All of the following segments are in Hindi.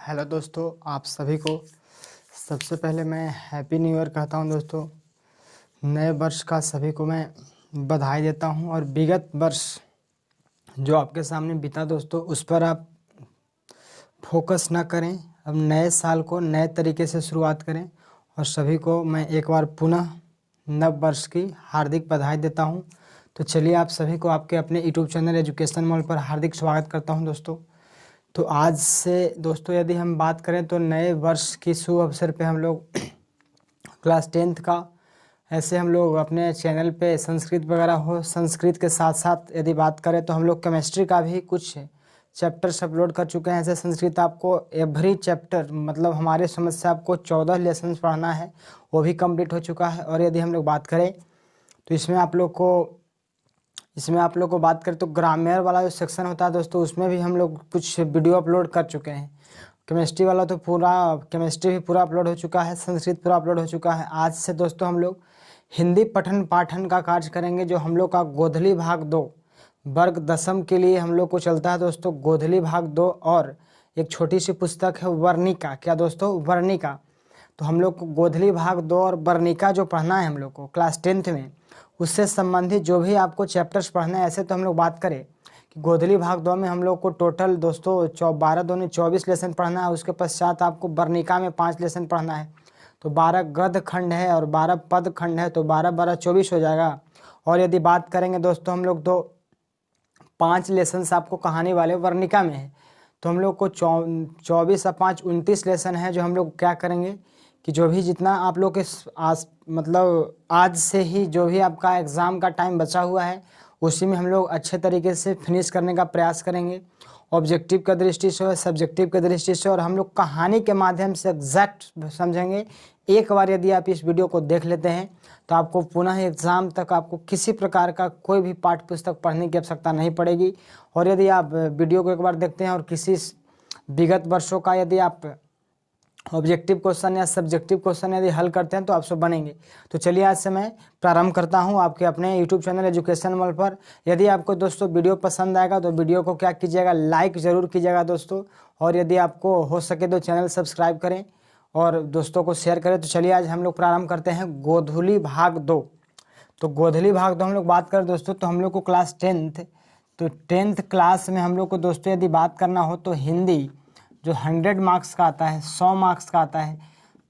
हेलो दोस्तों, आप सभी को सबसे पहले मैं हैप्पी न्यू ईयर कहता हूं। दोस्तों, नए वर्ष का सभी को मैं बधाई देता हूं और विगत वर्ष जो आपके सामने बीता दोस्तों, उस पर आप फोकस ना करें। अब नए साल को नए तरीके से शुरुआत करें और सभी को मैं एक बार पुनः नव वर्ष की हार्दिक बधाई देता हूं। तो चलिए, आप सभी को आपके अपने यूट्यूब चैनल एजुकेशन मॉल पर हार्दिक स्वागत करता हूं। दोस्तों, तो आज से दोस्तों यदि हम बात करें तो नए वर्ष की शुभ अवसर पे हम लोग क्लास 10th का ऐसे हम लोग अपने चैनल पे संस्कृत वगैरह हो, संस्कृत के साथ साथ यदि बात करें तो हम लोग केमिस्ट्री का भी कुछ चैप्टर्स अपलोड कर चुके हैं। ऐसे संस्कृत आपको एवरी चैप्टर मतलब हमारे समझ से आपको 14 लेसन पढ़ना है, वो भी कंप्लीट हो चुका है। और यदि हम लोग बात करें तो इसमें आप लोग को बात करें तो ग्रामर वाला जो सेक्शन होता है दोस्तों, उसमें भी हम लोग कुछ वीडियो अपलोड कर चुके हैं। केमिस्ट्री वाला तो पूरा केमिस्ट्री भी पूरा अपलोड हो चुका है, संस्कृत पूरा अपलोड हो चुका है। आज से दोस्तों हम लोग हिंदी पठन पाठन का कार्य करेंगे, जो हम लोग का गोधली भाग 2 वर्ग दसम के लिए हम लोग को चलता है दोस्तों। गोधली भाग 2 और एक छोटी सी पुस्तक है वर्णिका। क्या दोस्तों? वर्णिका। तो हम लोग को गोधली भाग 2 और वर्णिका जो पढ़ना है हम लोग को क्लास 10th में, उससे संबंधित जो भी आपको चैप्टर्स पढ़ना है। ऐसे तो हम लोग बात करें कि गोधली भाग 2 में हम लोग को टोटल दोस्तों 12 दूनी 24 लेसन पढ़ना है। उसके पश्चात आपको वर्णिका में 5 लेसन पढ़ना है। तो 12 गद्य खंड है और 12 पद खंड है, तो 12 12 24 हो जाएगा। और यदि बात करेंगे दोस्तों हम लोग तो 5 लेसन आपको कहानी वाले वर्णिका में है। तो हम लोग को 24 और 5 29 लेसन है, जो हम लोग क्या करेंगे कि जो भी जितना आप लोग के मतलब आज से ही जो भी आपका एग्ज़ाम का टाइम बचा हुआ है, उसी में हम लोग अच्छे तरीके से फिनिश करने का प्रयास करेंगे। ऑब्जेक्टिव की दृष्टि से और सब्जेक्टिव की दृष्टि से, और हम लोग कहानी के माध्यम से एग्जैक्ट समझेंगे। एक बार यदि आप इस वीडियो को देख लेते हैं तो आपको पुनः एग्ज़ाम तक आपको किसी प्रकार का कोई भी पाठ्य पुस्तक पढ़ने की आवश्यकता नहीं पड़ेगी। और यदि आप वीडियो को एक बार देखते हैं और किसी विगत वर्षों का यदि आप ऑब्जेक्टिव क्वेश्चन या सब्जेक्टिव क्वेश्चन यदि हल करते हैं तो आप सब बनेंगे। तो चलिए, आज से मैं प्रारंभ करता हूं आपके अपने यूट्यूब चैनल एजुकेशन मॉल पर। यदि आपको दोस्तों वीडियो पसंद आएगा तो वीडियो को क्या कीजिएगा, लाइक ज़रूर कीजिएगा दोस्तों। और यदि आपको हो सके तो चैनल सब्सक्राइब करें और दोस्तों को शेयर करें। तो चलिए, आज हम लोग प्रारंभ करते हैं गोधली भाग 2। तो गोधली भाग 2 हम लोग बात करें दोस्तों, तो हम लोग को क्लास 10th, तो 10th क्लास में हम लोग को दोस्तों यदि बात करना हो तो हिंदी जो 100 मार्क्स का आता है, 100 मार्क्स का आता है।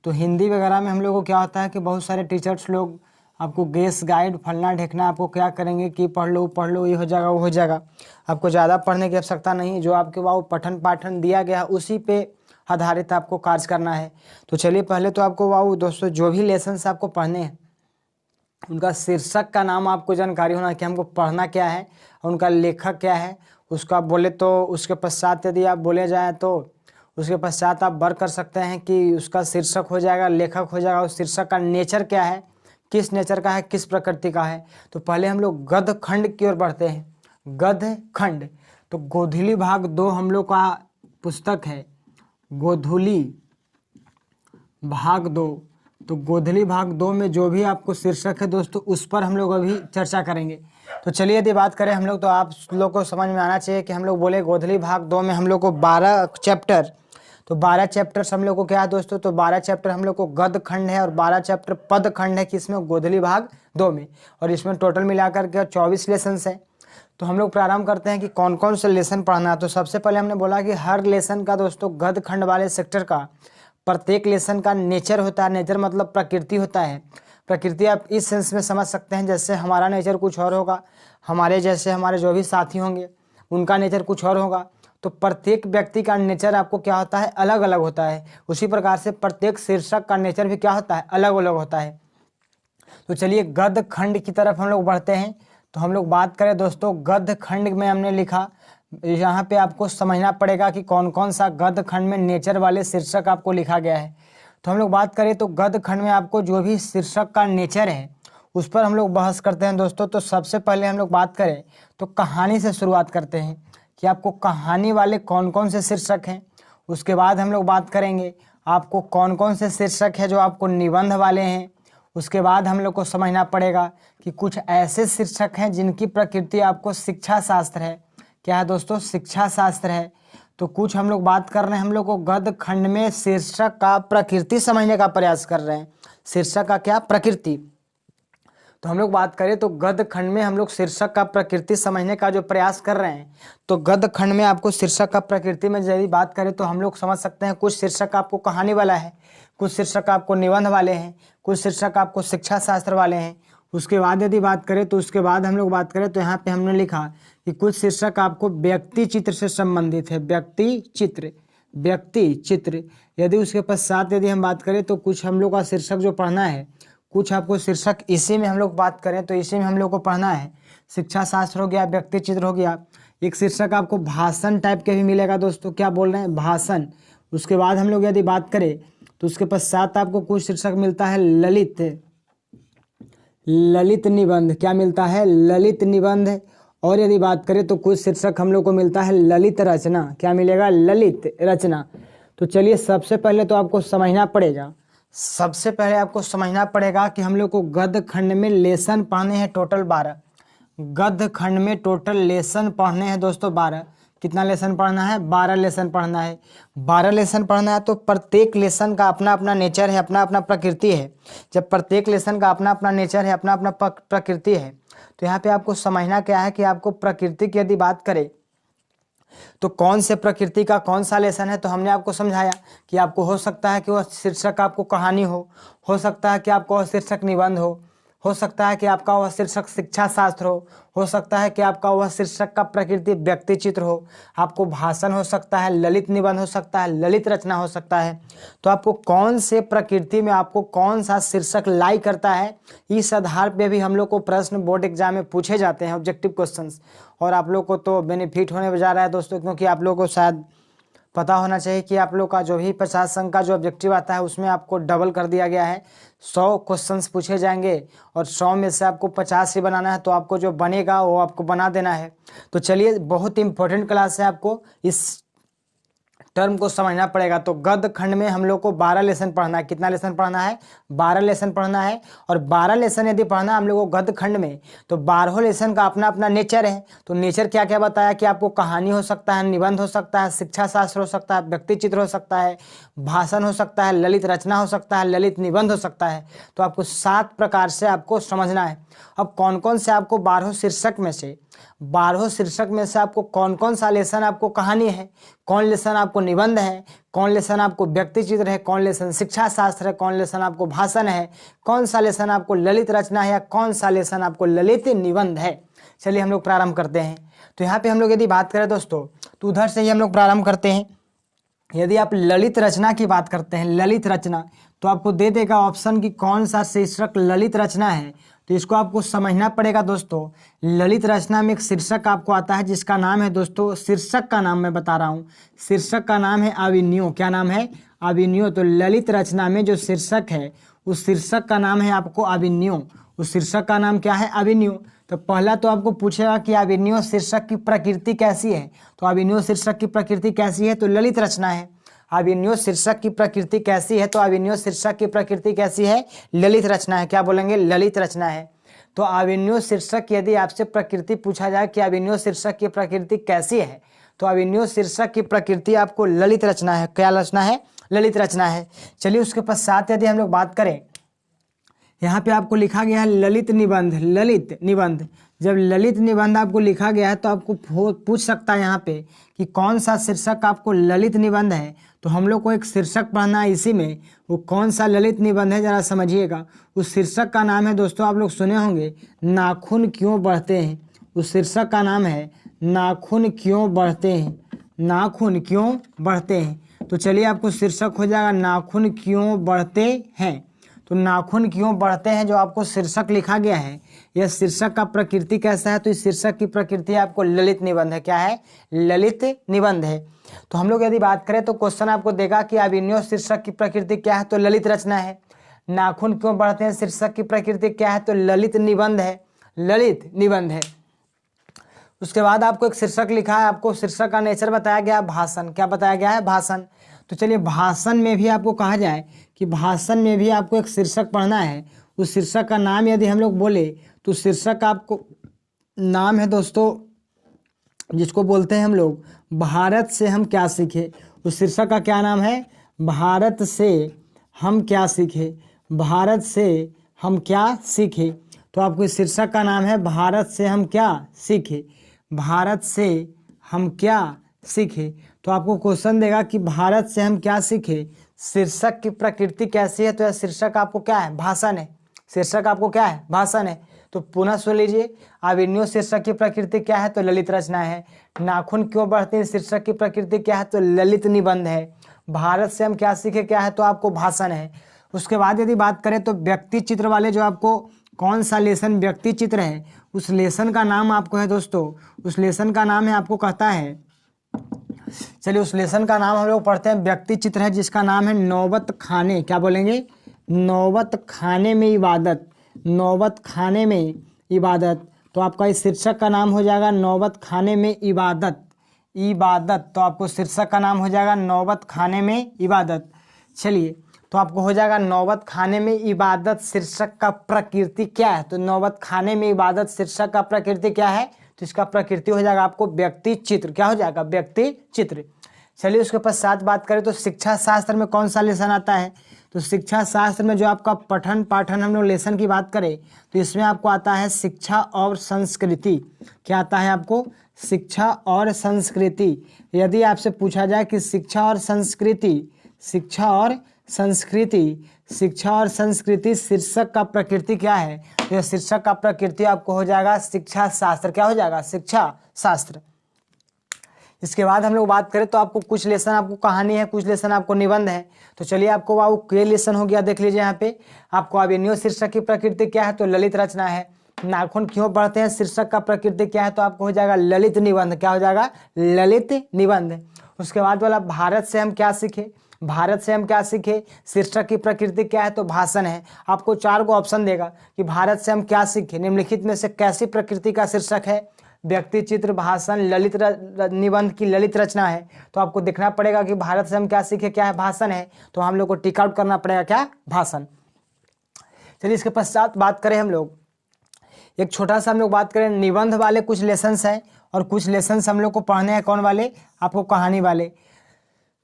तो हिंदी वगैरह में हम लोग को क्या होता है कि बहुत सारे टीचर्स लोग आपको गेस गाइड फलना ढेकना आपको क्या करेंगे कि पढ़ लो, ये हो जाएगा वो हो जाएगा। आपको ज़्यादा पढ़ने की आवश्यकता नहीं, जो आपके वो पठन पाठन दिया गया उसी पे आधारित आपको कार्य करना है। तो चलिए, पहले तो आपको वो दोस्तों जो भी लेसन्स आपको पढ़ने हैं उनका शीर्षक का नाम आपको जानकारी होना कि हमको पढ़ना क्या है, उनका लेखक क्या है उसका बोले तो उसके पश्चात यदि आप बोले जाए तो उसके पश्चात आप वर्क कर सकते हैं कि उसका शीर्षक हो जाएगा, लेखक हो जाएगा। उस शीर्षक का नेचर क्या है, किस नेचर का है, किस प्रकृति का है। तो पहले हम लोग गद्य खंड की ओर बढ़ते हैं। गद्य खंड, तो गोधली भाग 2 हम लोग का पुस्तक है गोधली भाग 2। तो गोधली भाग 2 में जो भी आपको शीर्षक है दोस्तों, उस पर हम लोग अभी चर्चा करेंगे। तो चलिए, यदि बात करें हम लोग तो आप लोग को समझ में आना चाहिए कि हम लोग बोले गोधली भाग 2 में हम लोग को 12 चैप्टर, तो 12 चैप्टर्स हम लोग को क्या है दोस्तों, तो 12 चैप्टर हम लोग को गद्य खंड है और 12 चैप्टर पद खंड है किसमें, गोधली भाग 2 में। और इसमें टोटल मिलाकर के 24 लेसन है। तो हम लोग प्रारंभ करते हैं कि कौन कौन से लेसन पढ़ना है। तो सबसे पहले हमने बोला कि हर लेसन का दोस्तों गद्य खंड वाले सेक्टर का प्रत्येक लेसन का नेचर होता है। नेचर मतलब प्रकृति होता है। प्रकृति आप इस सेंस में समझ सकते हैं, जैसे हमारा नेचर कुछ और होगा, हमारे जैसे हमारे जो भी साथी होंगे उनका नेचर कुछ और होगा। तो प्रत्येक व्यक्ति का नेचर आपको क्या होता है, अलग अलग होता है। उसी प्रकार से प्रत्येक शीर्षक का नेचर भी क्या होता है, अलग अलग होता है। तो चलिए, गद्य खंड की तरफ हम लोग बढ़ते हैं। तो हम लोग बात करें दोस्तों, गद्य खंड में हमने लिखा, यहाँ पे आपको समझना पड़ेगा कि कौन कौन सा गद्य खंड में नेचर वाले शीर्षक आपको लिखा गया है। तो हम लोग बात करें तो गद्य खंड में आपको जो भी शीर्षक का नेचर है उस पर हम लोग बहस करते हैं दोस्तों। तो सबसे पहले हम लोग बात करें तो कहानी से शुरुआत करते हैं कि आपको कहानी वाले कौन कौन से शीर्षक हैं। उसके बाद हम लोग बात करेंगे आपको कौन कौन से शीर्षक है जो आपको निबंध वाले हैं। उसके बाद हम लोग को समझना पड़ेगा कि कुछ ऐसे शीर्षक हैं जिनकी प्रकृति आपको शिक्षा शास्त्र है। क्या है दोस्तों, शिक्षा शास्त्र है। तो कुछ हम लोग बात कर रहे हैं, हम लोग को गद्य खंड में शीर्षक का प्रकृति समझने का प्रयास कर रहे हैं। शीर्षक का क्या? प्रकृति। तो हम लोग बात करें तो गद्य खंड में हम लोग शीर्षक का प्रकृति समझने का जो प्रयास कर रहे हैं, तो गद्य खंड में आपको शीर्षक का प्रकृति में यदि बात करें तो हम लोग समझ सकते हैं कुछ शीर्षक आपको कहानी वाला है, कुछ शीर्षक आपको निबंध वाले हैं, कुछ शीर्षक आपको शिक्षा शास्त्र वाले हैं। उसके बाद यदि बात करें तो उसके बाद हम लोग बात करें तो यहाँ पे हमने लिखा कि कुछ शीर्षक आपको व्यक्ति चित्र से संबंधित है। व्यक्ति चित्र यदि उसके पश्चात यदि हम बात करें तो कुछ हम लोग का शीर्षक जो पढ़ना है, कुछ आपको शीर्षक इसी में हम लोग बात करें तो इसी में हम लोग को पढ़ना है। शिक्षा शास्त्र हो गया, व्यक्ति चित्र हो गया। एक शीर्षक आपको भाषण टाइप के भी मिलेगा दोस्तों, क्या बोल रहे हैं? भाषण। उसके बाद हम लोग यदि बात करें तो उसके पश्चात आपको कुछ शीर्षक मिलता है ललित निबंध। क्या मिलता है? ललित निबंध। और यदि बात करें तो कुछ शीर्षक हम लोग को मिलता है ललित रचना। क्या मिलेगा? ललित रचना। तो चलिए सबसे पहले तो आपको समझना पड़ेगा, सबसे पहले आपको समझना पड़ेगा कि हम लोग को गद्य खंड में लेसन पढ़ने हैं टोटल 12। गद्य खंड में टोटल लेसन पढ़ने हैं दोस्तों 12। कितना लेसन पढ़ना है? 12 लेसन पढ़ना है। 12 लेसन पढ़ना है तो प्रत्येक लेसन का अपना अपना नेचर है, अपना अपना प्रकृति है। जब प्रत्येक लेसन का अपना अपना नेचर है, अपना अपना प्रकृति है, तो यहाँ पे आपको समझना क्या है कि आपको प्रकृति की यदि बात करें तो कौन से प्रकृति का कौन सा लेसन है। तो हमने आपको समझाया कि आपको हो सकता है कि वह शीर्षक आपको कहानी हो सकता है कि आपको वह शीर्षक निबंध हो सकता है कि आपका वह शीर्षक शिक्षा शास्त्र हो सकता है कि आपका वह शीर्षक का प्रकृति व्यक्ति चित्र हो, आपको भाषण हो सकता है, ललित निबंध हो सकता है, ललित रचना हो सकता है। तो आपको कौन से प्रकृति में आपको कौन सा शीर्षक लाई करता है, इस आधार पे भी हम लोग को प्रश्न बोर्ड एग्जाम में पूछे जाते हैं, ऑब्जेक्टिव क्वेश्चंस। और आप लोग को तो बेनिफिट होने जा रहा है दोस्तों, क्योंकि आप लोग को शायद पता होना चाहिए कि आप लोग का जो भी 50 अंक का जो ऑब्जेक्टिव आता है उसमें आपको डबल कर दिया गया है। 100 क्वेश्चंस पूछे जाएंगे और 100 में से आपको 50 ही बनाना है, तो आपको जो बनेगा वो आपको बना देना है। तो चलिए, बहुत इंपॉर्टेंट क्लास है, आपको इस टर्म को समझना पड़ेगा। तो गद्य खंड में हम लोग को 12 लेसन पढ़ना है। कितना लेसन पढ़ना है? 12 लेसन पढ़ना है। और 12 लेसन यदि पढ़ना है हम लोग को गद्य खंड में, तो 12 लेसन का अपना अपना नेचर है। तो नेचर क्या क्या बताया कि आपको कहानी हो सकता है, निबंध हो सकता है, शिक्षा शास्त्र हो सकता है, व्यक्ति चित्र हो सकता है, भाषण हो सकता है, ललित रचना हो सकता है, ललित निबंध हो सकता है। तो आपको 7 प्रकार से आपको समझना है। अब कौन कौन से आपको 12 शीर्षक में से आपको कौन कौन सा लेसन आपको कहानी है, कौन लेसन आपको निबंध है, कौन लेसन आपको व्यक्ति चित्र है, कौन लेसन शिक्षा शास्त्र है, कौन लेसन आपको भाषण है, कौन सा लेसन आपको ललित रचना है, या कौन सा लेसन आपको ललित निबंध है। चलिए हम लोग प्रारंभ करते हैं। तो यहाँ पे हम लोग यदि बात करें दोस्तों, तो उधर से ही हम लोग प्रारंभ करते हैं। यदि आप ललित रचना की बात करते हैं, ललित रचना, तो आपको दे देगा ऑप्शन कि कौन सा शीर्षक ललित रचना है। तो इसको आपको समझना पड़ेगा दोस्तों। ललित रचना में एक शीर्षक आपको आता है जिसका नाम है दोस्तों, शीर्षक का नाम मैं बता रहा हूँ, शीर्षक का नाम है अभिनयो। क्या नाम है? अभिनयो। तो ललित रचना में जो शीर्षक है उस शीर्षक का नाम है आपको अभिनयो। उस शीर्षक का नाम क्या है? अभिनयो। तो पहला तो आपको पूछेगा कि अभिनयो शीर्षक की प्रकृति कैसी है। तो अभिनयो शीर्षक की प्रकृति कैसी है? तो ललित रचना है। अभिनयो शीर्षक की प्रकृति कैसी है? तो अभिनयो शीर्षक की प्रकृति कैसी है? ललित रचना है। क्या बोलेंगे? ललित रचना है। तो अभिनयो शीर्षक यदि आपसे प्रकृति पूछा जाए कि अभिनयो शीर्षक की प्रकृति कैसी है, तो अभिनयो शीर्षक की प्रकृति आपको ललित रचना है। क्या रचना है? ललित रचना है। चलिए उसके पश्चात यदि हम लोग बात करें, यहाँ पे आपको लिखा गया है ललित निबंध। ललित निबंध, जब ललित निबंध आपको लिखा गया है तो आपको पूछ सकता है यहाँ पे कि कौन सा शीर्षक आपको ललित निबंध है। तो हम लोग को एक शीर्षक पढ़ना है इसी में, वो कौन सा ललित निबंध है जरा समझिएगा। उस शीर्षक का नाम है दोस्तों, आप लोग सुने होंगे, नाखून क्यों बढ़ते हैं। उस शीर्षक का नाम है नाखून क्यों बढ़ते हैं। नाखून क्यों बढ़ते हैं। तो चलिए आपको शीर्षक हो जाएगा नाखून क्यों बढ़ते हैं। तो नाखून क्यों बढ़ते हैं जो आपको शीर्षक लिखा गया है, यह शीर्षक का प्रकृति कैसा है। तो इस शीर्षक की प्रकृति आपको ललित निबंध है। क्या है? ललित निबंध है। तो हम लोग यदि बात करें तो क्वेश्चन आपको देगा कि अभिनयो शीर्षक की प्रकृति क्या है, तो ललित रचना है। नाखून क्यों बढ़ते हैं शीर्षक की प्रकृति क्या है, तो ललित निबंध है। ललित निबंध है। उसके बाद आपको एक शीर्षक लिखा है, आपको शीर्षक का नेचर बताया गया है भाषण। क्या बताया गया है? भाषण। तो चलिए भाषण में भी आपको कहा जाए कि भाषण में भी आपको एक शीर्षक पढ़ना है। उस शीर्षक का नाम यदि हम लोग बोले तो शीर्षक का आपको नाम है दोस्तों जिसको बोलते हैं हम लोग भारत से हम क्या सीखे। उस शीर्षक का क्या नाम है? भारत से हम क्या सीखे। भारत से हम क्या सीखे। तो आपको इस शीर्षक का नाम है भारत से हम क्या सीखे। भारत से हम क्या सीखे। तो आपको क्वेश्चन देगा कि भारत से हम क्या सीखे। शीर्षक की प्रकृति कैसी है? तो यह शीर्षक आपको क्या है? भाषण है। शीर्षक आपको क्या है? भाषण है। तो पुनः सुन लीजिए, अभिनय शीर्षक की प्रकृति क्या है? तो ललित रचना है। नाखून क्यों बढ़ते हैं शीर्षक की प्रकृति क्या है? तो ललित निबंध है। भारत से हम क्या सीखे क्या है? तो आपको भाषण है। उसके बाद यदि बात करें तो व्यक्ति चित्र वाले जो आपको कौन सा लेसन व्यक्ति चित्र है, उस लेसन का नाम आपको है दोस्तों, उस लेसन का नाम है आपको कहता है, चलिए उस लेसन का नाम हम लोग पढ़ते हैं व्यक्ति चित्र है, जिसका नाम है नौबत खाने। क्या बोलेंगे? नौबत खाने में इबादत। नौबत खाने में इबादत। तो आपका इस शीर्षक का नाम हो जाएगा नौबत खाने में इबादत। इबादत। तो आपको शीर्षक का नाम हो जाएगा नौबत खाने में इबादत। चलिए, तो आपको हो जाएगा नौबत खाने में इबादत शीर्षक का प्रकृति क्या है? तो नौबत खाने में इबादत शीर्षक का प्रकृति क्या है? तो इसका प्रकृति हो जाएगा आपको व्यक्ति चित्र। क्या हो जाएगा? व्यक्ति चित्र। चलिए, उसके पश्चात बात करें तो शिक्षा शास्त्र में कौन सा लेसन आता है? तो शिक्षा शास्त्र में जो आपका पठन पाठन हम लोग लेसन की बात करें तो इसमें आपको आता है शिक्षा और संस्कृति। क्या आता है आपको? शिक्षा और संस्कृति। यदि आपसे पूछा जाए कि शिक्षा और संस्कृति, शिक्षा और संस्कृति, शिक्षा और संस्कृति शीर्षक का प्रकृति क्या है? तो यह शीर्षक का प्रकृति आपको हो जाएगा शिक्षा शास्त्र। क्या हो जाएगा? शिक्षा शास्त्र। इसके बाद हम लोग बात करें तो आपको कुछ लेसन आपको कहानी है, कुछ लेसन आपको निबंध है। तो चलिए, आपको वो के लेसन हो गया, देख लीजिए यहाँ पे आपको अभिनय शीर्षक की प्रकृति क्या है? तो ललित रचना है। नाखून क्यों बढ़ते हैं शीर्षक का प्रकृति क्या है? तो आपको हो जाएगा ललित निबंध। क्या हो जाएगा? ललित निबंध। उसके बाद वाला भारत से हम क्या सीखे। भारत से हम क्या सीखे शीर्षक की प्रकृति क्या है? तो भाषण है। आपको 4 को ऑप्शन देगा कि भारत से हम क्या सीखे, निम्नलिखित में से कैसी प्रकृति का शीर्षक है? व्यक्ति चित्र, भाषण, ललित निबंध की ललित रचना है। तो आपको देखना पड़ेगा कि भारत से हम क्या सीखे क्या है? भाषण है। तो हम लोग को टिक आउट करना पड़ेगा क्या? भाषण। चलिए, इसके पश्चात बात करें हम लोग एक छोटा सा हम लोग बात करें निबंध वाले कुछ लेसन्स हैं और कुछ लेसन्स हम लोग को पढ़ने हैं। कौन वाले? आपको कहानी वाले।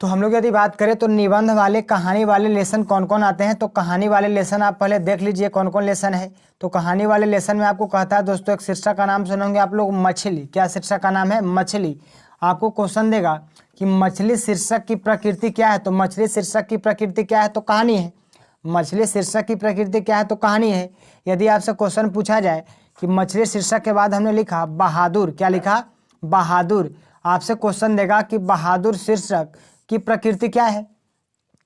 तो हम लोग यदि बात करें तो निबंध वाले कहानी वाले लेसन कौन कौन आते हैं? तो कहानी वाले लेसन आप पहले देख लीजिए कौन कौन लेसन है। तो कहानी वाले लेसन में आपको कहता है दोस्तों, एक शीर्षक का नाम सुनेंगे आप लोग मछली। क्या शीर्षक का नाम है? मछली। आपको क्वेश्चन देगा कि मछली शीर्षक की प्रकृति क्या है? तो मछली शीर्षक की प्रकृति क्या है? तो कहानी है। मछली शीर्षक की प्रकृति क्या है? तो कहानी है। यदि आपसे क्वेश्चन पूछा जाए कि मछली शीर्षक के बाद हमने लिखा बहादुर, क्या लिखा? बहादुर। आपसे क्वेश्चन देगा कि बहादुर शीर्षक की प्रकृति क्या है?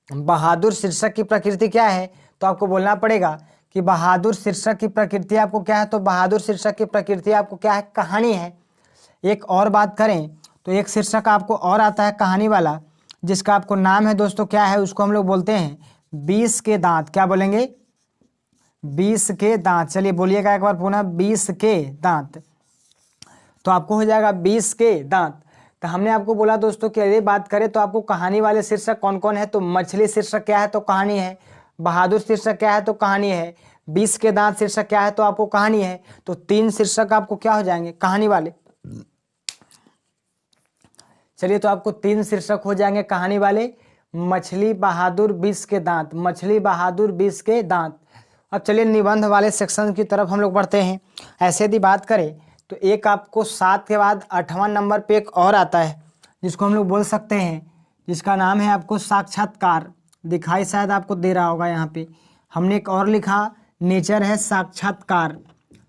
बहादुर शीर्षक की प्रकृति क्या है? तो आपको बोलना पड़ेगा कि बहादुर शीर्षक की प्रकृति आपको क्या है? तो बहादुर शीर्षक की प्रकृति आपको क्या है? कहानी है। एक और बात करें तो एक शीर्षक आपको और आता है कहानी वाला, जिसका आपको नाम है दोस्तों क्या है? उसको हम लोग बोलते हैं 20 के दांत। क्या बोलेंगे? 20 के दांत। चलिए बोलिएगा एक बार पुनः, 20 के दांत। तो आपको हो जाएगा 20 के दांत। तो हमने आपको बोला दोस्तों कि यदि बात करें तो आपको कहानी वाले शीर्षक कौन कौन है? तो मछली शीर्षक क्या है? तो कहानी है। बहादुर शीर्षक क्या है? तो कहानी है। 20 के दांत शीर्षक क्या है? तो आपको कहानी है। तो 3 शीर्षक आपको क्या हो जाएंगे? कहानी वाले। चलिए, तो आपको 3 शीर्षक हो जाएंगे कहानी वाले, मछली, बहादुर, 20 के दांत। मछली, बहादुर, 20 के दांत। अब चलिए निबंध वाले सेक्शन की तरफ हम लोग बढ़ते हैं। ऐसे यदि बात करें तो एक आपको 7 के बाद 8वां नंबर पे एक और आता है, जिसको हम लोग बोल सकते हैं, जिसका नाम है आपको साक्षात्कार। दिखाई शायद आपको दे रहा होगा यहाँ पे। हमने एक और लिखा नेचर है साक्षात्कार।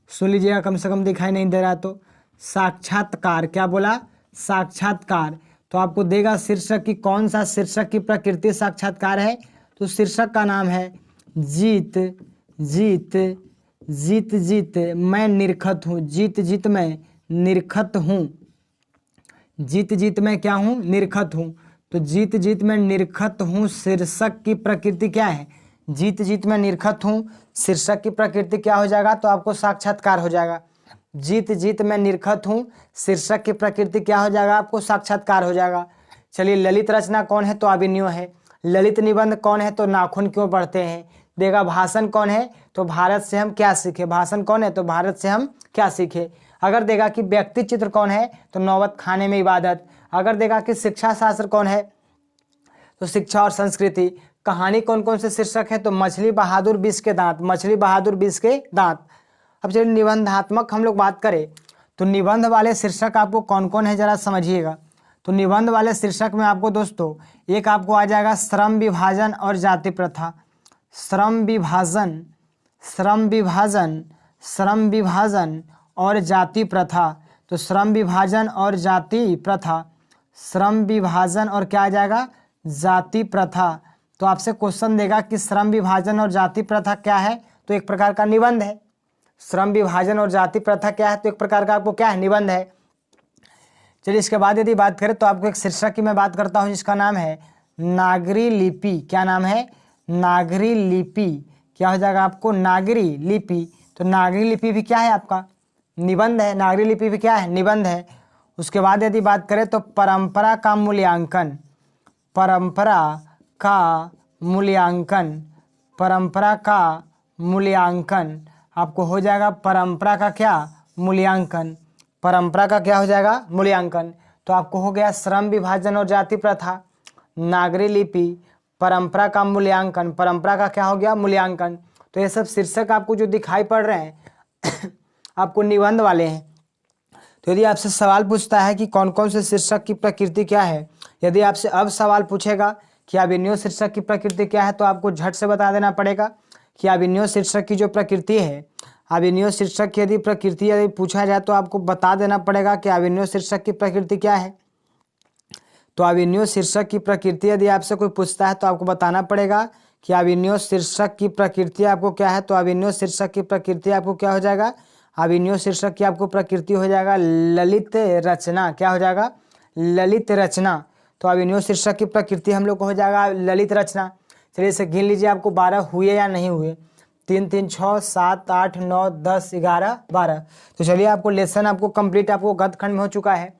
सुन लीजिएगा, कम से कम दिखाई नहीं दे रहा तो साक्षात्कार। क्या बोला? साक्षात्कार। तो आपको देगा शीर्षक की कौन सा शीर्षक की प्रकृति साक्षात्कार है? तो शीर्षक का नाम है जीत। जीत जीत जीत मैं निरखत हूँ। जीत जीत मैं निरखत हूँ। जीत जीत मैं क्या हूँ? निरखत हूँ। तो जीत जीत मैं निरखत हूँ शीर्षक की प्रकृति क्या है? जीत जीत मैं निरखत हूँ शीर्षक की प्रकृति क्या हो जाएगा? तो आपको साक्षात्कार हो जाएगा। जीत जीत मैं निरखत हूँ शीर्षक की प्रकृति क्या हो जाएगा? आपको साक्षात्कार हो जाएगा। चलिए, ललित रचना कौन है? तो अभिनय है। ललित निबंध कौन है? तो नाखून क्यों बढ़ते हैं। देगा भाषण कौन है? तो भारत से हम क्या सीखे। भाषण कौन है? तो भारत से हम क्या सीखे। अगर देगा कि व्यक्ति चित्र कौन है तो नौबत खाने में इबादत। अगर देगा कि शिक्षा शास्त्र कौन है तो शिक्षा और संस्कृति। कहानी कौन कौन से शीर्षक है तो मछली बहादुर बिस के दांत, मछली बहादुर बिस के दांत। अब चलिए निबंधात्मक हम लोग बात करें तो निबंध वाले शीर्षक आपको कौन कौन है जरा समझिएगा। तो निबंध वाले शीर्षक में आपको दोस्तों एक आपको आ जाएगा श्रम विभाजन और जाति प्रथा। श्रम विभाजन, श्रम विभाजन, श्रम विभाजन और जाति प्रथा। तो श्रम विभाजन और जाति प्रथा, श्रम विभाजन और क्या आ जाएगा जाति प्रथा। तो आपसे क्वेश्चन देगा कि श्रम विभाजन और जाति प्रथा क्या है तो एक प्रकार का निबंध है। श्रम विभाजन और जाति प्रथा क्या है तो एक प्रकार का आपको क्या है निबंध है। चलिए इसके बाद यदि बात करें तो आपको एक शीर्षक की मैं बात करता हूं जिसका नाम है नागरी लिपि। क्या नाम है नागरी लिपि। क्या हो जाएगा आपको नागरी लिपि। तो नागरी लिपि भी क्या है आपका निबंध है, नागरी लिपि भी क्या है निबंध है। उसके बाद यदि बात करें तो परंपरा का मूल्यांकन, परंपरा का मूल्यांकन, परंपरा का मूल्यांकन आपको हो जाएगा परंपरा का क्या मूल्यांकन, परंपरा का क्या हो जाएगा मूल्यांकन। तो आपको हो गया श्रम विभाजन और जाति प्रथा, नागरी लिपि, परंपरा का मूल्यांकन, परंपरा का क्या हो गया मूल्यांकन। तो ये सब शीर्षक आपको जो दिखाई पड़ रहे हैं आपको निबंध वाले हैं। तो यदि आपसे सवाल पूछता है कि कौन कौन से शीर्षक की प्रकृति क्या है, यदि आपसे अब सवाल पूछेगा कि अभिनय शीर्षक की प्रकृति क्या है तो आपको झट से बता देना पड़ेगा कि अभिनय शीर्षक की जो प्रकृति है, अभिनय शीर्षक की यदि प्रकृति यदि पूछा जाए तो आपको बता देना पड़ेगा कि अभिनय शीर्षक की प्रकृति क्या है। तो अभिनय शीर्षक की प्रकृति यदि आपसे कोई पूछता है तो आपको बताना पड़ेगा कि अभिनय शीर्षक की प्रकृति आपको क्या है। तो अभिनय शीर्षक की प्रकृति आपको क्या हो जाएगा, अभिनय शीर्षक की आपको प्रकृति हो जाएगा ललित रचना। क्या हो जाएगा ललित रचना। तो अभिनय शीर्षक की प्रकृति हम लोग को हो जाएगा ललित रचना। चलिए इसे गिन लीजिए आपको 12 हुए या नहीं हुए। 3 3 6 7 8 9 10 11 12। तो चलिए आपको लेसन आपको कंप्लीट आपको गद्य खंड में हो चुका है।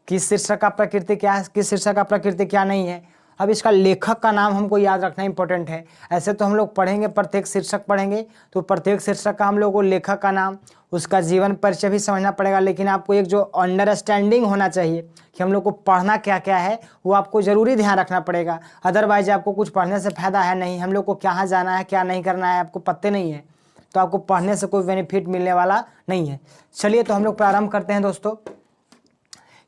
किस शीर्षक का प्रकृति क्या है, किस शीर्षक का प्रकृति क्या नहीं है। अब इसका लेखक का नाम हमको याद रखना इंपॉर्टेंट है। ऐसे तो हम लोग पढ़ेंगे प्रत्येक शीर्षक पढ़ेंगे तो प्रत्येक शीर्षक का हम लोग को लेखक का नाम उसका जीवन परिचय भी समझना पड़ेगा, लेकिन आपको एक जो अंडरस्टैंडिंग होना चाहिए कि हम लोग को पढ़ना क्या क्या है वो आपको ज़रूरी ध्यान रखना पड़ेगा। अदरवाइज आपको कुछ पढ़ने से फायदा है नहीं। हम लोग को कहाँ जाना है क्या नहीं करना है आपको पत्ते नहीं है तो आपको पढ़ने से कोई बेनिफिट मिलने वाला नहीं है। चलिए तो हम लोग प्रारंभ करते हैं दोस्तों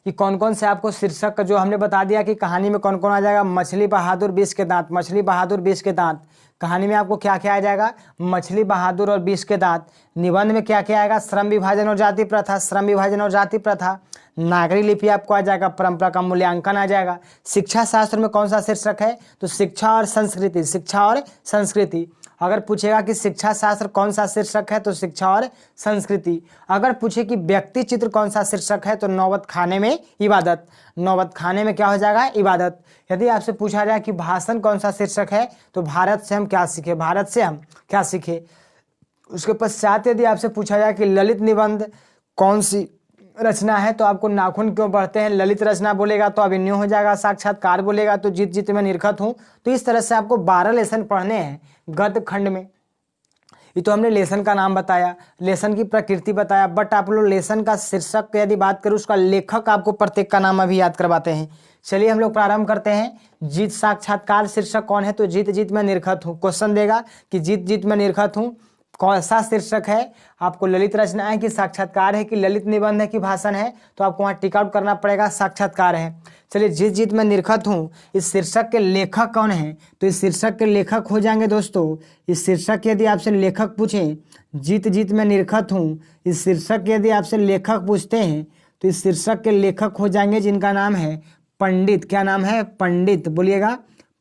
कि कौन कौन से आपको शीर्षक का जो हमने बता दिया कि कहानी में कौन कौन आ जाएगा। मछली बहादुर बिस के दांत, मछली बहादुर बिस के दांत कहानी में आपको क्या क्या आ जाएगा मछली बहादुर और बिस के दांत। निबंध में क्या क्या आएगा श्रम विभाजन और जाति प्रथा, श्रम विभाजन और जाति प्रथा। नागरी लिपि आपको आ जाएगा, परंपरा का मूल्यांकन आ जाएगा। शिक्षा शास्त्र में कौन सा शीर्षक है तो शिक्षा और संस्कृति, शिक्षा और संस्कृति। अगर पूछेगा कि शिक्षा शास्त्र कौन सा शीर्षक है तो शिक्षा और संस्कृति। अगर पूछे कि व्यक्ति चित्र कौन सा शीर्षक है तो नौबत खाने में इबादत, नौबत खाने में क्या हो जाएगा इबादत। यदि आपसे पूछा जाए कि भाषण कौन सा शीर्षक है तो भारत से हम क्या सीखे, भारत से हम क्या सीखे। उसके पश्चात यदि आपसे पूछा जाए कि ललित निबंध कौन सी रचना है तो आपको नाखून क्यों बढ़ते हैं ललित रचना बोलेगा तो अभिनय हो जाएगा, साक्षात्कार बोलेगा तो जीत जीत में निरखत हूँ। तो इस तरह से आपको 12 लेसन पढ़ने हैं गद्य खंड में। ये तो हमने लेसन का नाम बताया, लेसन की प्रकृति बताया, बट आप लोग लेसन का शीर्षक यदि बात करूँ उसका लेखक आपको प्रत्येक का नाम अभी याद करवाते हैं। चलिए हम लोग प्रारंभ करते हैं। जीत साक्षात्कार शीर्षक कौन है तो जीत जीत में निरखत हूँ। क्वेश्चन देगा कि जीत जीत में निरखत हूँ कौन सा शीर्षक है, आपको ललित रचना है कि साक्षात्कार है कि ललित निबंध है कि भाषण है तो आपको वहाँ टिक आउट करना पड़ेगा साक्षात्कार है। चलिए जीत जीत में निरखत हूँ इस शीर्षक के लेखक कौन है तो इस शीर्षक के लेखक हो जाएंगे दोस्तों। इस शीर्षक यदि आपसे लेखक पूछें जीत जीत में निरखत हूँ, इस शीर्षक यदि आपसे लेखक पूछते हैं तो इस शीर्षक के लेखक हो जाएंगे जिनका नाम है पंडित। क्या नाम है पंडित बोलिएगा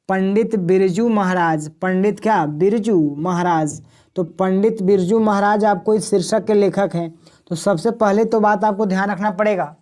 पंडित बिरजू महाराज। पंडित क्या बिरजू महाराज। तो पंडित बिरजू महाराज आपको इस शीर्षक के लेखक हैं। तो सबसे पहले तो बात आपको ध्यान रखना पड़ेगा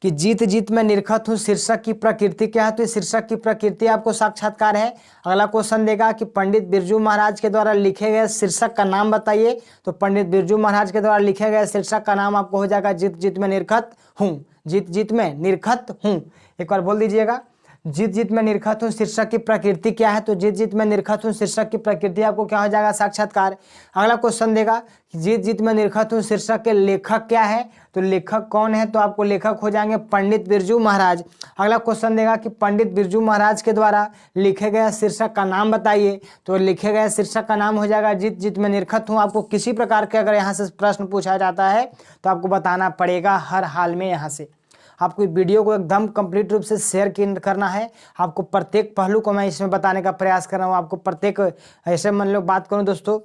कि जीत जीत में निरखत हूँ शीर्षक की प्रकृति क्या है तो इस शीर्षक की प्रकृति आपको साक्षात्कार है। अगला क्वेश्चन देगा कि पंडित बिरजू महाराज के द्वारा लिखे गए शीर्षक का नाम बताइए तो पंडित बिरजू महाराज के द्वारा लिखे गए शीर्षक का नाम आपको हो जाएगा जीत जीत में निरखत हूँ, जीत जीत में निरखत हूँ। एक बार बोल दीजिएगा जीत जीत में निरखत हूँ शीर्षक की प्रकृति क्या है, तो जीत जीत में निरखत हूँ शीर्षक की प्रकृति आपको क्या हो जाएगा, साक्षात्कार। अगला क्वेश्चन देगा कि जीत जीत में निरखत हूँ शीर्षक के लेखक क्या है, तो लेखक कौन है, तो आपको लेखक हो जाएंगे पंडित बिरजू महाराज। अगला क्वेश्चन देगा कि पंडित बिरजू महाराज के द्वारा लिखे गए शीर्षक का नाम बताइए, तो लिखे गए शीर्षक का नाम हो जाएगा जीत जीत में निरखत हूँ। आपको किसी प्रकार के अगर यहाँ से प्रश्न पूछा जाता है तो आपको बताना पड़ेगा हर हाल में। यहाँ से आपको वीडियो को एकदम कंप्लीट रूप से शेयर करना है। आपको प्रत्येक पहलू को मैं इसमें बताने का प्रयास कर रहा हूँ। आपको प्रत्येक ऐसे मान लो बात करूँ दोस्तों,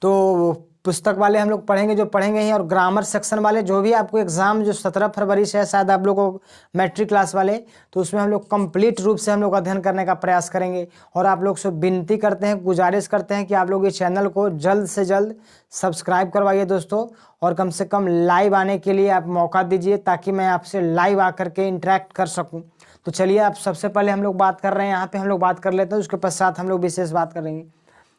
तो पुस्तक वाले हम लोग पढ़ेंगे जो पढ़ेंगे ही, और ग्रामर सेक्शन वाले जो भी आपको एग्जाम जो 17 फरवरी से है शायद आप लोगों को मैट्रिक क्लास वाले, तो उसमें हम लोग कंप्लीट रूप से हम लोग अध्ययन करने का प्रयास करेंगे। और आप लोग से विनती करते हैं, गुजारिश करते हैं कि आप लोग इस चैनल को जल्द से जल्द सब्सक्राइब करवाइए दोस्तों, और कम से कम लाइव आने के लिए आप मौका दीजिए ताकि मैं आपसे लाइव आकर के इंटरेक्ट कर सकूँ। तो चलिए आप सबसे पहले हम लोग बात कर रहे हैं, यहाँ पे हम लोग बात कर लेते हैं, उसके पश्चात हम लोग विशेष बात करेंगे।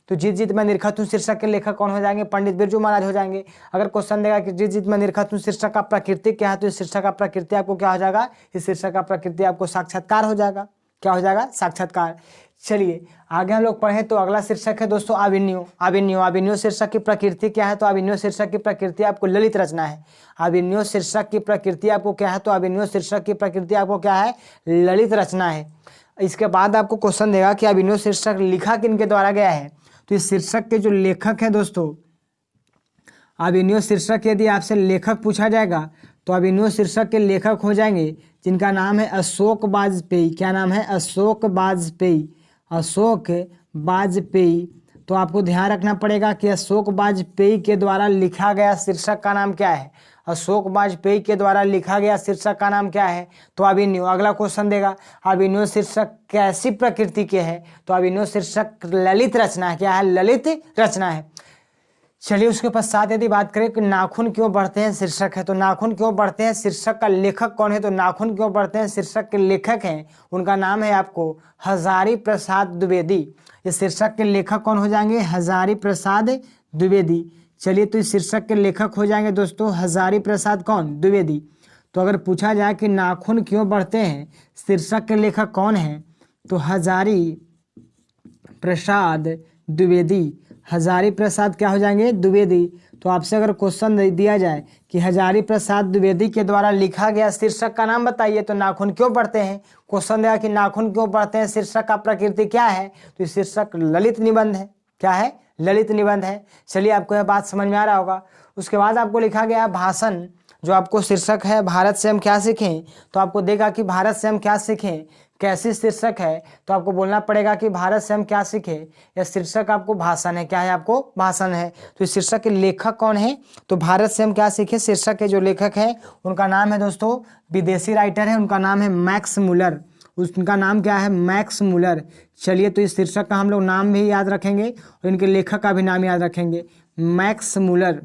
तो जीत जीत में निरखत हूँ शीर्षक के लेखक कौन हो जाएंगे, पंडित बिरजू महाराज हो जाएंगे। अगर क्वेश्चन देगा कि जीत जीत में निरखत हूँ शीर्षक का प्रकृति क्या है, तो इस शीर्षक का प्रकृति आपको क्या हो जाएगा, इस शीर्षक का प्रकृति आपको साक्षात्कार हो जाएगा। क्या हो जाएगा, साक्षात्कार। चलिए आगे हम लोग पढ़ें तो अगला शीर्षक है दोस्तों आविन्यो। आविन्यो, आविन्यो शीर्षक की प्रकृति क्या है, तो आविन्यो शीर्षक की प्रकृति आपको ललित रचना है। आविन्यो शीर्षक की प्रकृति आपको क्या है, तो आविन्यो शीर्षक की प्रकृति आपको क्या है, ललित रचना है। इसके बाद आपको क्वेश्चन देगा कि आविन्यो शीर्षक लिखा किनके द्वारा गया है, तो इस शीर्षक के जो लेखक हैं दोस्तों, अभिनव शीर्षक यदि आपसे लेखक पूछा जाएगा तो अभिनव शीर्षक के लेखक हो जाएंगे जिनका नाम है अशोक वाजपेयी। क्या नाम है, अशोक वाजपेयी। अशोक वाजपेयी। तो आपको ध्यान रखना पड़ेगा कि अशोक वाजपेयी के द्वारा लिखा गया शीर्षक का नाम क्या है, अशोक वाजपेयी के द्वारा लिखा गया शीर्षक का नाम क्या है, तो अभिनव। अगला क्वेश्चन देगा अभिनव शीर्षक कैसी प्रकृति के है, तो अभिनव शीर्षक ललित रचना है। क्या है, ललित रचना है। चलिए उसके पश्चात यदि बात करें कि नाखून क्यों बढ़ते हैं शीर्षक है, तो नाखून क्यों बढ़ते हैं शीर्षक का लेखक कौन है, तो नाखून क्यों बढ़ते हैं शीर्षक के लेखक हैं, उनका नाम है आपको हजारी प्रसाद द्विवेदी। ये शीर्षक के लेखक कौन हो जाएंगे, हजारी प्रसाद द्विवेदी। चलिए तो इस शीर्षक के लेखक हो जाएंगे दोस्तों हजारी प्रसाद कौन, द्विवेदी। तो अगर पूछा जाए कि नाखून क्यों बढ़ते हैं शीर्षक के लेखक कौन है, तो हजारी प्रसाद द्विवेदी। हजारी प्रसाद क्या हो जाएंगे, द्विवेदी। तो आपसे अगर क्वेश्चन दिया जाए कि हजारी प्रसाद द्विवेदी के द्वारा लिखा गया शीर्षक का नाम बताइए, तो नाखून क्यों बढ़ते हैं। क्वेश्चन दिया कि नाखून क्यों बढ़ते हैं शीर्षक का प्रकृति क्या है, तो शीर्षक ललित निबंध है। क्या है, ललित निबंध है। चलिए आपको यह बात समझ में आ रहा होगा। उसके बाद आपको लिखा गया भाषण, जो आपको शीर्षक है भारत से हम क्या सीखें, तो आपको देगा कि भारत से हम क्या सीखें, कैसी शीर्षक है, तो आपको बोलना पड़ेगा कि भारत से हम क्या सीखें। यह शीर्षक आपको भाषण है। क्या है, आपको भाषण है। तो इस शीर्षक के लेखक कौन है, तो भारत से हम क्या सीखें शीर्षक के जो लेखक हैं उनका नाम है दोस्तों, विदेशी राइटर है, उनका नाम है मैक्स मुलर। उनका नाम क्या है, मैक्स मुलर। चलिए तो इस शीर्षक का हम लोग नाम भी याद रखेंगे और इनके लेखक का भी नाम याद रखेंगे, मैक्स मुलर।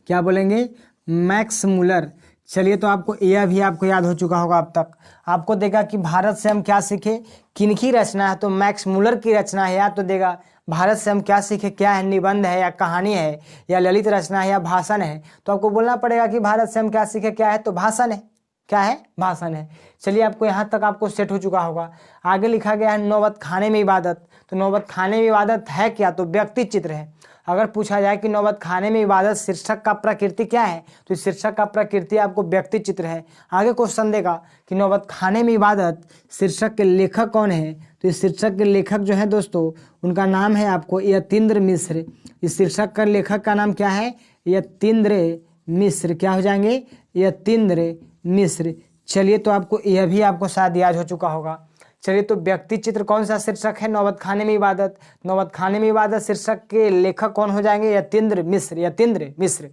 क्या बोलेंगे, मैक्स मुलर। चलिए तो आपको यह भी आपको याद हो चुका होगा अब तक। आपको देगा कि भारत से हम क्या सीखे, किनकी रचना है, तो मैक्स मुलर की रचना है। या तो देगा भारत से हम क्या सीखे, क्या है, निबंध है या कहानी है या ललित रचना है या भाषण है, तो आपको बोलना पड़ेगा कि भारत से हम क्या सीखे, क्या है, तो भाषण है। क्या है, भाषण है। चलिए आपको यहाँ तक आपको सेट हो चुका होगा। आगे लिखा गया है नौबत खाने में इबादत। तो नौबत खाने में इबादत है क्या, तो व्यक्ति चित्र है। अगर पूछा जाए कि नौबत खाने में इबादत शीर्षक का प्रकृति क्या है, तो इस शीर्षक का प्रकृति आपको व्यक्ति चित्र है। आगे क्वेश्चन देगा कि नौबत खाने में इबादत शीर्षक के लेखक कौन है, तो इस शीर्षक के लेखक जो है दोस्तों उनका नाम है आपको यतीन्द्र मिश्र। इस शीर्षक का लेखक का नाम क्या है, यतीन्द्र मिश्र। क्या हो जाएंगे, यतीन्द्र मिश्र। चलिए तो आपको यह भी आपको शायद याद हो चुका होगा। चलिए तो व्यक्ति चित्र कौन सा शीर्षक है, नौबत खाने में इबादत। नौबत खाने में इबादत शीर्षक के लेखक कौन हो जाएंगे, यतीन्द्र मिश्र। यतीन्द्र मिश्र।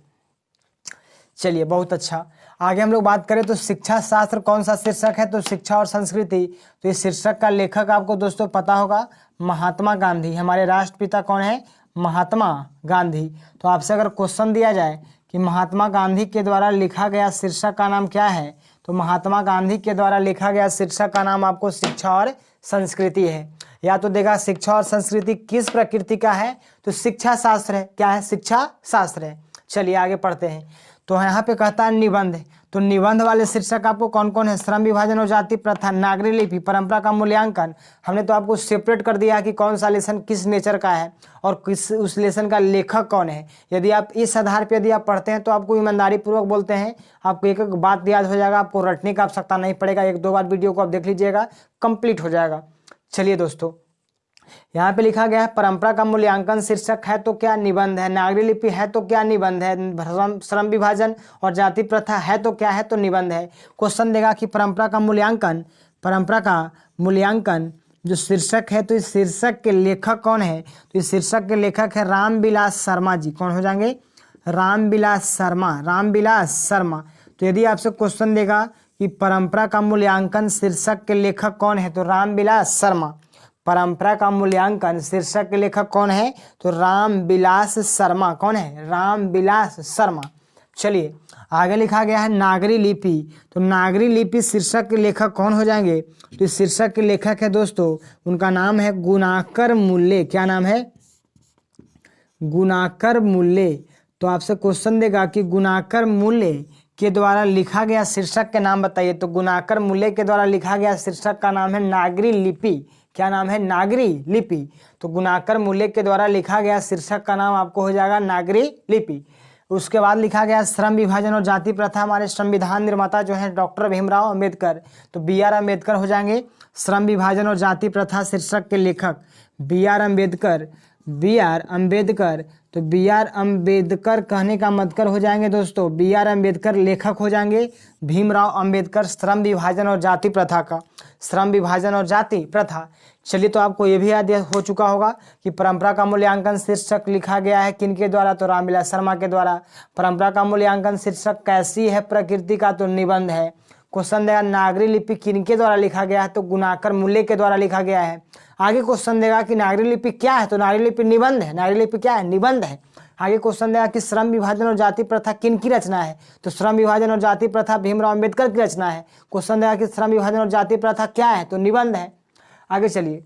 चलिए बहुत अच्छा। आगे हम लोग बात करें तो शिक्षा शास्त्र कौन सा शीर्षक है, तो शिक्षा और संस्कृति। तो इस शीर्षक का लेखक आपको दोस्तों पता होगा, महात्मा गांधी। हमारे राष्ट्रपिता कौन है, महात्मा गांधी। तो आपसे अगर क्वेश्चन दिया जाए कि महात्मा गांधी के द्वारा लिखा गया शीर्षक का नाम क्या है, तो महात्मा गांधी के द्वारा लिखा गया शीर्षक का नाम आपको शिक्षा और संस्कृति है। या तो देगा शिक्षा और संस्कृति किस प्रकृति का है, तो शिक्षा शास्त्र है। क्या है, शिक्षा शास्त्र है। चलिए आगे पढ़ते हैं। तो यहाँ पे कहता है निबंध। तो निबंध वाले शीर्षक आपको कौन कौन है? श्रम विभाजन और जाति प्रथा, नागरिक लिपि, परंपरा का मूल्यांकन। हमने तो आपको सेपरेट कर दिया कि कौन सा लेसन किस नेचर का है और किस उस लेसन का लेखक कौन है। यदि आप इस आधार पर यदि आप पढ़ते हैं तो आपको ईमानदारी पूर्वक बोलते हैं, आपको एक एक बात याद हो जाएगा, आपको रटने का आवश्यकता नहीं पड़ेगा। 1-2 बार वीडियो को आप देख लीजिएगा, कंप्लीट हो जाएगा। चलिए दोस्तों, यहाँ पे लिखा गया है परंपरा का मूल्यांकन शीर्षक है तो क्या? निबंध है। नागरिक लिपि है तो क्या? निबंध है। श्रम विभाजन और जाति प्रथा है तो क्या है? तो निबंध है। क्वेश्चन देगा कि परंपरा का मूल्यांकन जो शीर्षक है, तो इस शीर्षक के लेखक कौन है? तो इस शीर्षक के लेखक है रामविलास शर्मा जी। कौन हो जाएंगे? रामविलास शर्मा। तो यदि आपसे क्वेश्चन देगा कि परंपरा का मूल्यांकन शीर्षक के लेखक कौन है, तो रामविलास शर्मा। परंपरा का मूल्यांकन शीर्षक के लेखक कौन है? तो रामविलास शर्मा। कौन है? रामविलास शर्मा। चलिए आगे लिखा गया है नागरी लिपि। तो नागरी लिपि शीर्षक के लेखक कौन हो जाएंगे? तो इस शीर्षक के लेखक है दोस्तों, उनका नाम है गुणाकर मूल्य। क्या नाम है? गुणाकर मूल्य। तो आपसे क्वेश्चन देगा कि गुणाकर मूल्य के द्वारा लिखा गया शीर्षक के नाम बताइए। तो गुणाकर मूल्य के द्वारा लिखा गया शीर्षक का नाम है नागरी लिपि। क्या नाम है? नागरी लिपि। तो गुणाकर मूल्य के द्वारा लिखा गया शीर्षक का नाम आपको हो जाएगा नागरी लिपि। उसके बाद लिखा गया श्रम विभाजन और जाति प्रथा। हमारे संविधान निर्माता जो है डॉक्टर भीमराव अंबेडकर, तो BR अम्बेडकर हो जाएंगे। श्रम विभाजन और जाति प्रथा शीर्षक के लेखक BR अम्बेडकर। तो BR अम्बेडकर कहने का मतलब हो जाएंगे दोस्तों, BR अम्बेडकर लेखक हो जाएंगे। भीमराव अंबेडकर श्रम विभाजन और जाति प्रथा। चलिए, तो आपको ये भी याद हो चुका होगा कि परंपरा का मूल्यांकन शीर्षक लिखा गया है किनके द्वारा? तो रामविलास शर्मा के द्वारा। परंपरा का मूल्यांकन शीर्षक कैसी है प्रकृति का? तो निबंध है। क्वेश्चन देगा नागरी लिपि किनके द्वारा लिखा गया है? तो गुणाकर मूल्य के द्वारा लिखा गया है। आगे क्वेश्चन देगा कि नागरी लिपि क्या है? तो नागरी लिपि निबंध है। नागरी लिपि क्या है? निबंध है। आगे क्वेश्चन देगा कि श्रम विभाजन और जाति प्रथा किनकी रचना है? तो श्रम विभाजन और जाति प्रथा भीमराव अंबेडकर की रचना है। क्वेश्चन देगा कि श्रम विभाजन और जाति प्रथा क्या है? तो निबंध है। आगे चलिए,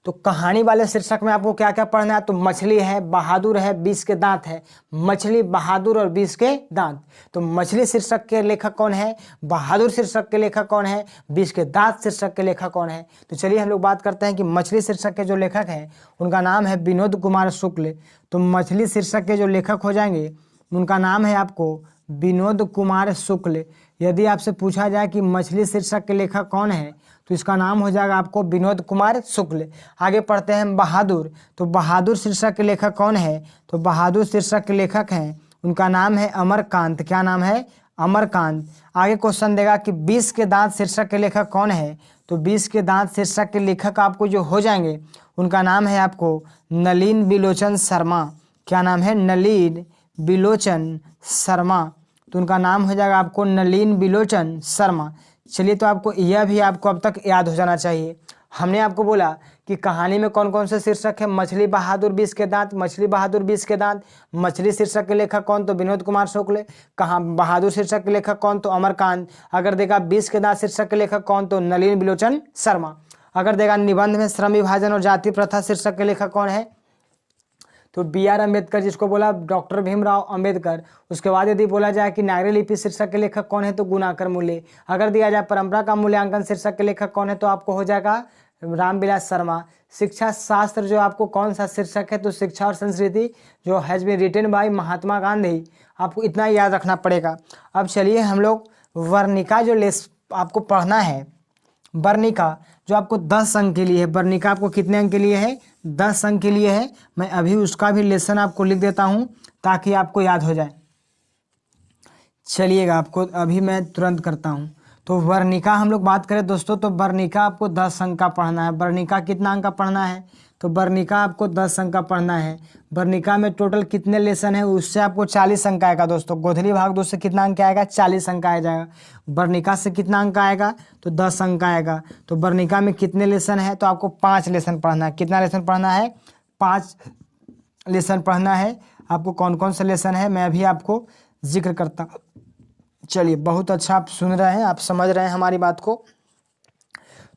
तो कहानी वाले शीर्षक में आपको क्या क्या पढ़ना है? तो मछली है, बहादुर है, 20 के दांत है। मछली, बहादुर और 20 के दांत। तो मछली शीर्षक के लेखक कौन है? बहादुर शीर्षक के लेखक कौन है? 20 के दांत शीर्षक के लेखक कौन है? तो चलिए हम लोग बात करते हैं कि मछली शीर्षक के जो लेखक हैं उनका नाम है विनोद कुमार शुक्ल। तो मछली शीर्षक के जो लेखक हो जाएंगे उनका नाम है आपको विनोद कुमार शुक्ल। यदि आपसे पूछा जाए कि मछली शीर्षक के लेखक कौन है, तो इसका नाम हो जाएगा आपको विनोद कुमार शुक्ल। आगे पढ़ते हैं बहादुर। तो बहादुर शीर्षक के लेखक कौन है? तो बहादुर शीर्षक के लेखक हैं, उनका नाम है अमरकांत। क्या नाम है? अमरकांत। आगे क्वेश्चन देगा कि 20 के दांत शीर्षक के लेखक कौन है? तो 20 के दांत शीर्षक के लेखक आपको जो हो जाएंगे उनका नाम है आपको नलिन बिलोचन शर्मा। क्या नाम है? नलिन बिलोचन शर्मा। तो उनका नाम हो जाएगा आपको नलिन बिलोचन शर्मा। चलिए, तो आपको यह भी आपको अब तक याद हो जाना चाहिए। हमने आपको बोला कि कहानी में कौन कौन से शीर्षक है? मछली बहादुर 20 के दांत, मछली बहादुर 20 के दांत। मछली शीर्षक के लेखक कौन? तो विनोद कुमार शुक्ल। कहाँ बहादुर शीर्षक के लेखक कौन? तो अमरकांत। अगर देगा 20 के दांत शीर्षक के लेखक कौन? तो नलिन बिलोचन शर्मा। अगर देगा निबंध में श्रम विभाजन और जाति प्रथा शीर्षक के लेखक कौन है? तो BR अम्बेडकर, जिसको बोला डॉक्टर भीमराव अंबेडकर। उसके बाद यदि बोला जाए कि नागरी लिपि शीर्षक के लेखक कौन है, तो गुणाकर मूल्य। अगर दिया जाए परंपरा का मूल्यांकन शीर्षक के लेखक कौन है, तो आपको हो जाएगा रामविलास शर्मा। शिक्षा शास्त्र जो आपको कौन सा शीर्षक है? तो शिक्षा और संस्कृति, जो has been written by Mahatma Gandhi. आपको इतना याद रखना पड़ेगा। अब चलिए हम लोग वर्णिका जो आपको पढ़ना है, वर्णिका जो आपको 10 अंक के लिए है। वर्णिका आपको कितने अंक के लिए है? 10 अंक के लिए है। मैं अभी उसका भी लेसन आपको लिख देता हूं ताकि आपको याद हो जाए। चलिएगा, आपको अभी मैं तुरंत करता हूं। तो वर्णिका हम लोग बात करें दोस्तों, तो वर्णिका आपको 10 अंक का पढ़ना है। वर्णिका कितना अंक का पढ़ना है? तो वर्णिका आपको 10 अंक का पढ़ना है। वर्णिका में टोटल कितने लेसन है? उससे आपको 40 अंक आएगा दोस्तों। गोधली भाग 2 से कितना अंक आएगा? 40 अंक आ जाएगा। वर्णिका से कितना अंक आएगा? तो 10 अंक आएगा। तो वर्णिका में कितने लेसन है? तो आपको 5 लेसन पढ़ना है। कितना लेसन पढ़ना है? 5 लेसन पढ़ना है। आपको कौन कौन से लेसन है मैं अभी आपको जिक्र करता। चलिए, बहुत अच्छा आप सुन रहे हैं, आप समझ रहे हैं हमारी बात को।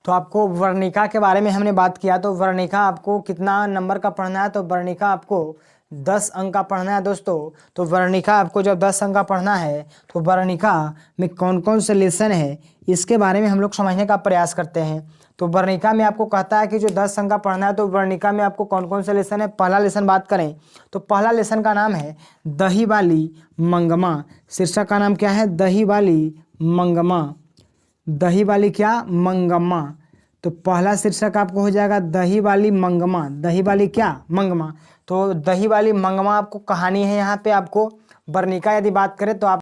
तो आपको वर्णिका के बारे में हमने बात किया। तो वर्णिका आपको कितना नंबर का पढ़ना है? तो वर्णिका आपको 10 अंक का पढ़ना है दोस्तों, तो वर्णिका आपको जब 10 अंक का पढ़ना है तो वर्णिका में कौन कौन से लेसन है इसके बारे में हम लोग समझने का प्रयास करते हैं। तो वर्णिका में आपको कहता है कि जो 10 अंक का पढ़ना है, तो वर्णिका में आपको कौन कौन से लेसन है। पहला लेसन बात करें तो पहला लेसन का नाम है दही वाली मंगमा। शीर्षक का नाम क्या है? दही वाली मंगमा। दही वाली क्या? मंगमा। तो पहला शीर्षक आपको हो जाएगा दही वाली मंगमा। दही वाली क्या? मंगमा। तो दही वाली मंगमा आपको कहानी है। यहाँ पे आपको वर्णिका यदि बात करें तो आप